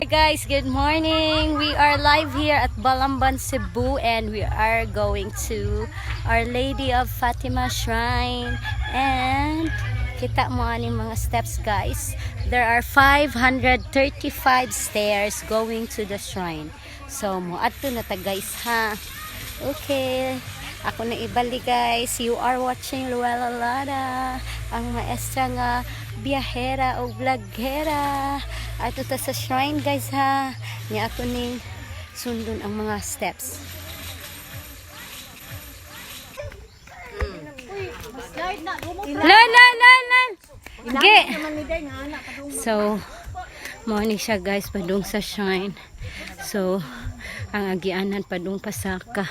Guys, good morning. We are live here at Balamban, Cebu, and we are going to Our Lady of Fatima Shrine. And kita mo ani mga steps, guys. There are 535 stairs going to the shrine. So mo adto na ta, guys, ha. Okay. Ako na ibali, guys. You are watching Luella Lara, ang maestra nga biyahera o vloggera. Ato ta sa shrine, guys, ha. Niya ako ning sundon ang mga steps. Lan. Ge. So, morning siya, guys, padung sa shrine. So, ang agianan padung pasaka.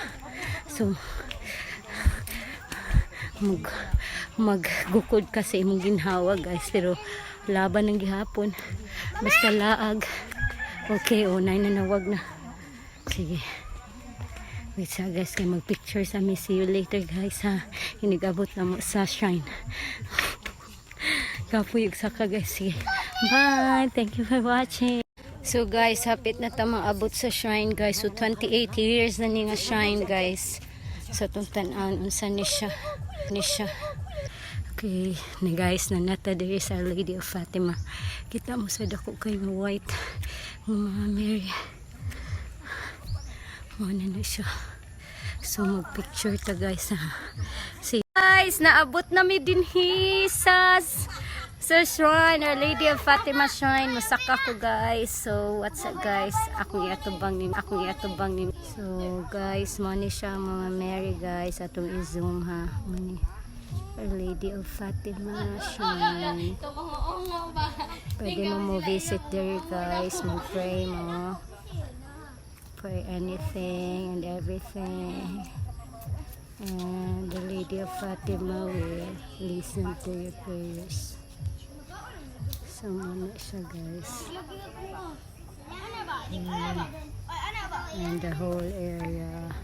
So, maggukod kasi imong ginhawa, guys, pero laban ng gihapon basta laag. Okay, nay na nawag na. Sige, wait sa, guys, kay magpicture sa me. See you later, guys, ha. Hinigabot na mo sa shrine. Kapuyog saka, guys. Sige, bye, thank you for watching. So, guys, hapit na ta maabot sa shrine, guys. So 28 years na ni nga shrine, guys. So itong tan-an unsa ni siya. Okay, na, guys, na nata diri sa Our Lady of Fatima. Kita mo sa dako kay nga white ng mga Mary. Muna na siya. So mag-picture ta, guys, ha. See, guys, naabot na mi dinhi sa shrine, Our Lady of Fatima Shrine. Masaka ko, guys. So what's up, guys? Akong iatubang ni. So guys, mo ni siya mga Mary, guys. Atong i-zoom, ha. Mani Our Lady of Fatima Shrine. Pwede mo visit there, guys. Mag-pray mo. Pray anything and everything. And the Lady of Fatima will listen to your prayers. So muna siya, guys. And the whole area.